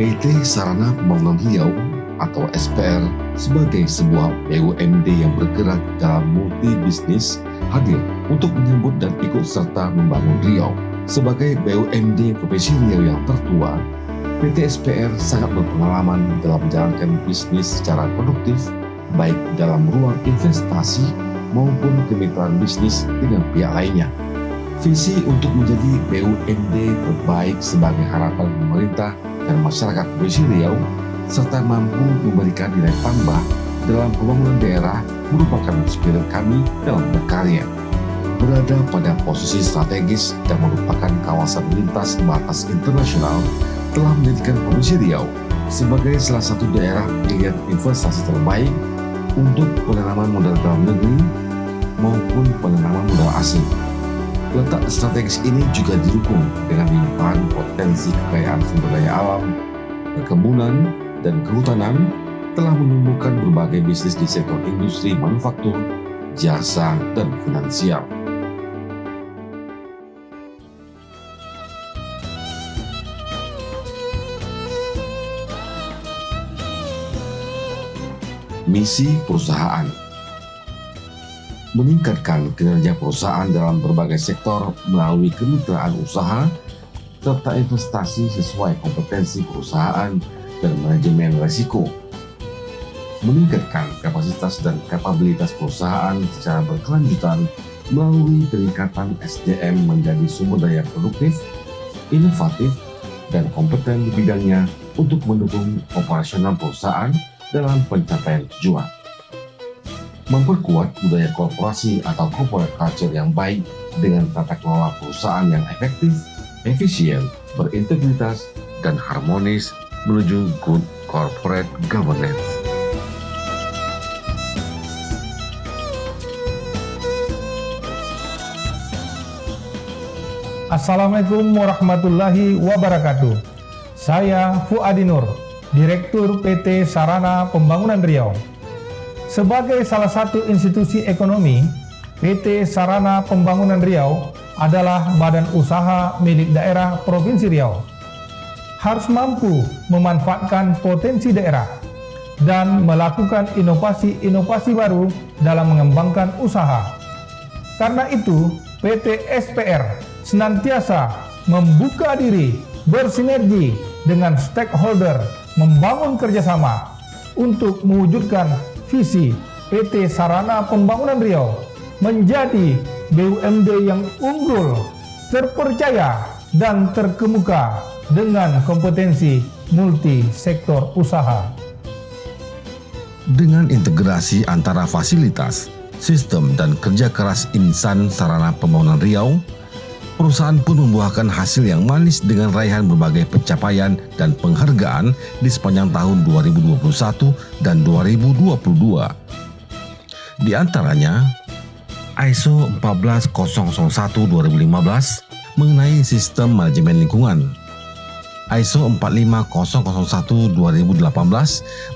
PT Sarana Pembangunan Riau atau SPR sebagai sebuah BUMD yang bergerak dalam multi bisnis hadir untuk menyambut dan ikut serta membangun Riau. Sebagai BUMD Provinsi Riau yang tertua, PT SPR sangat berpengalaman dalam menjalankan bisnis secara produktif, baik dalam ruang investasi maupun kemitraan bisnis dengan pihak lainnya. Visi untuk menjadi BUMD terbaik sebagai harapan pemerintah dan masyarakat Provinsi Riau serta mampu memberikan nilai tambah dalam pembangunan daerah merupakan spirit kami dalam berkarya. Berada pada posisi strategis dan merupakan kawasan lintas batas internasional telah menjadikan Provinsi Riau sebagai salah satu daerah pilihan investasi terbaik untuk penanaman modal dalam negeri maupun penanaman modal asing. Letak strategis ini juga didukung dengan limpahan potensi kekayaan sumber daya alam, perkebunan, dan kehutanan telah menumbuhkan berbagai bisnis di sektor industri manufaktur, jasa, dan finansial. Misi perusahaan meningkatkan kinerja perusahaan dalam berbagai sektor melalui kemitraan usaha serta investasi sesuai kompetensi perusahaan dan manajemen risiko. Meningkatkan kapasitas dan kapabilitas perusahaan secara berkelanjutan melalui peningkatan SDM menjadi sumber daya produktif, inovatif, dan kompeten di bidangnya untuk mendukung operasional perusahaan dalam pencapaian tujuan. Memperkuat budaya korporasi atau corporate culture yang baik dengan tata kelola perusahaan yang efektif, efisien, berintegritas, dan harmonis menuju good corporate governance. Assalamualaikum warahmatullahi wabarakatuh. Saya Fuadi Nur, Direktur PT Sarana Pembangunan Riau. Sebagai salah satu institusi ekonomi, PT Sarana Pembangunan Riau adalah badan usaha milik daerah Provinsi Riau. Harus mampu memanfaatkan potensi daerah dan melakukan inovasi-inovasi baru dalam mengembangkan usaha. Karena itu, PT SPR senantiasa membuka diri, bersinergi dengan stakeholder, membangun kerjasama untuk mewujudkan visi PT Sarana Pembangunan Riau menjadi BUMD yang unggul, terpercaya, dan terkemuka dengan kompetensi multi sektor usaha. Dengan integrasi antara fasilitas, sistem, dan kerja keras insan Sarana Pembangunan Riau, perusahaan pun membuahkan hasil yang manis dengan raihan berbagai pencapaian dan penghargaan di sepanjang tahun 2021 dan 2022. Di antaranya, ISO 14001-2015 mengenai sistem manajemen lingkungan, ISO 45001-2018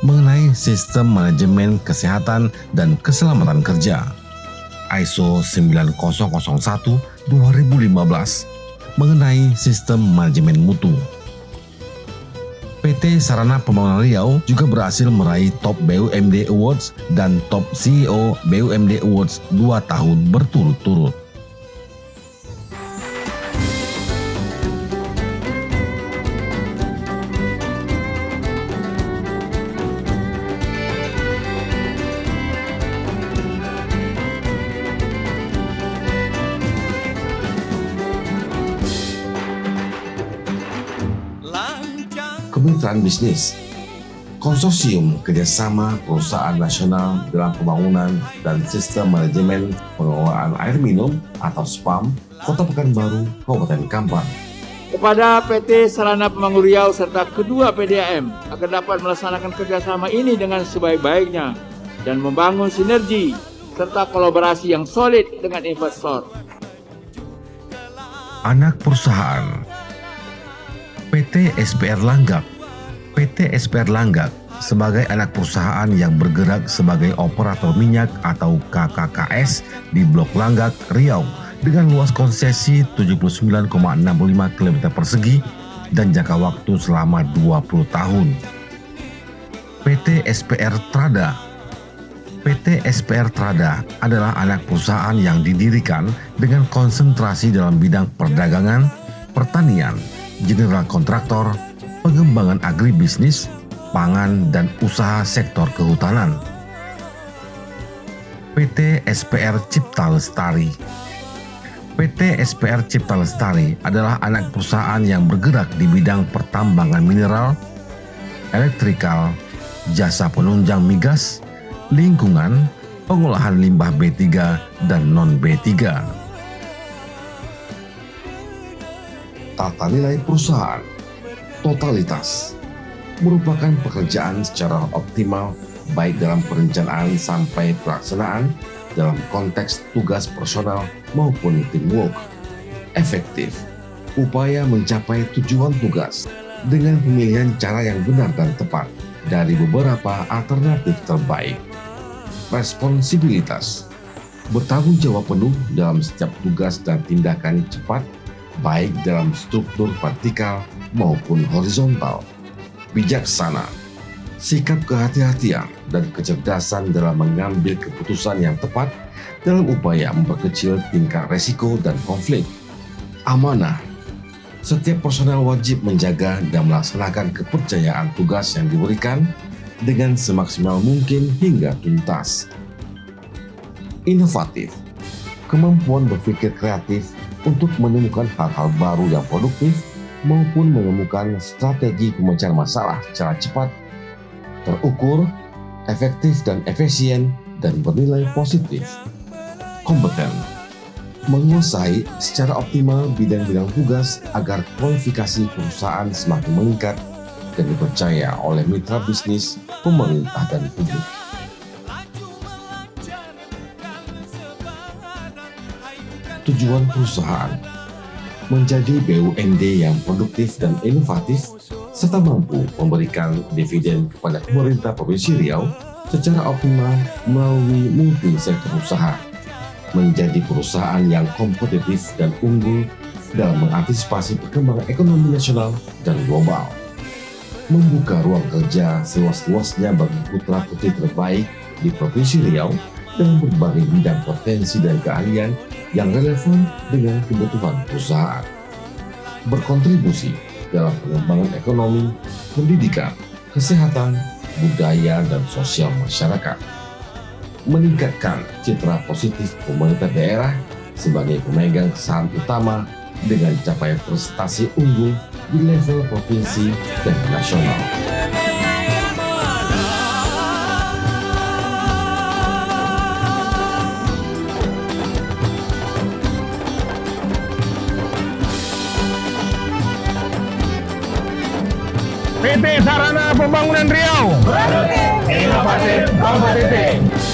mengenai sistem manajemen kesehatan dan keselamatan kerja, ISO 9001-2015 mengenai sistem manajemen mutu. PT Sarana Pembangunan Riau juga berhasil meraih Top BUMD Awards dan Top CEO BUMD Awards 2 tahun berturut-turut. Kemitraan bisnis, konsorsium kerjasama perusahaan nasional dalam pembangunan dan sistem manajemen pengelolaan air minum atau SPAM Kota Pekanbaru, Kabupaten Kampar. Kepada PT Sarana Pembangunan Riau serta kedua PDAM agar dapat melaksanakan kerjasama ini dengan sebaik-baiknya dan membangun sinergi serta kolaborasi yang solid dengan investor. Anak perusahaan PT SPR Langgak. PT SPR Langgak sebagai anak perusahaan yang bergerak sebagai operator minyak atau KKKS di Blok Langgak, Riau dengan luas konsesi 79,65 km persegi dan jangka waktu selama 20 tahun. PT SPR Trada. PT SPR Trada adalah anak perusahaan yang didirikan dengan konsentrasi dalam bidang perdagangan, pertanian, general kontraktor, pengembangan agribisnis, pangan, dan usaha sektor kehutanan. PT SPR Cipta Lestari. PT SPR Cipta Lestari adalah anak perusahaan yang bergerak di bidang pertambangan mineral, elektrikal, jasa penunjang migas, lingkungan, pengolahan limbah B3 dan non-B3. Tata nilai perusahaan, totalitas, merupakan pekerjaan secara optimal baik dalam perencanaan sampai pelaksanaan dalam konteks tugas personal maupun teamwork. Efektif, upaya mencapai tujuan tugas dengan pemilihan cara yang benar dan tepat dari beberapa alternatif terbaik. Responsibilitas, bertanggung jawab penuh dalam setiap tugas dan tindakan cepat baik dalam struktur vertikal maupun horizontal. Bijaksana, sikap kehati-hatian dan kecerdasan dalam mengambil keputusan yang tepat dalam upaya memperkecil tingkat resiko dan konflik. Amanah, setiap personel wajib menjaga dan melaksanakan kepercayaan tugas yang diberikan dengan semaksimal mungkin hingga tuntas. Inovatif, kemampuan berpikir kreatif untuk menemukan hal-hal baru yang produktif maupun menemukan strategi pemecahan masalah secara cepat, terukur, efektif dan efisien, dan bernilai positif. Kompeten, menguasai secara optimal bidang-bidang tugas agar kualifikasi perusahaan semakin meningkat dan dipercaya oleh mitra bisnis, pemerintah, dan publik. Tujuan perusahaan menjadi BUMD yang produktif dan inovatif serta mampu memberikan dividen kepada pemerintah Provinsi Riau secara optimal melalui multi sektor usaha, menjadi perusahaan yang kompetitif dan unggul dalam mengantisipasi perkembangan ekonomi nasional dan global, membuka ruang kerja seluas-luasnya bagi putra-putri terbaik di Provinsi Riau dalam berbagai bidang potensi dan keahlian yang relevan dengan kebutuhan perusahaan, berkontribusi dalam pengembangan ekonomi, pendidikan, kesehatan, budaya, dan sosial masyarakat, meningkatkan citra positif pemerintah daerah sebagai pemegang saham utama dengan capaian prestasi unggul di level provinsi dan nasional. PT Sarana Pembangunan Riau. Produktif, inovatif, kompetitif.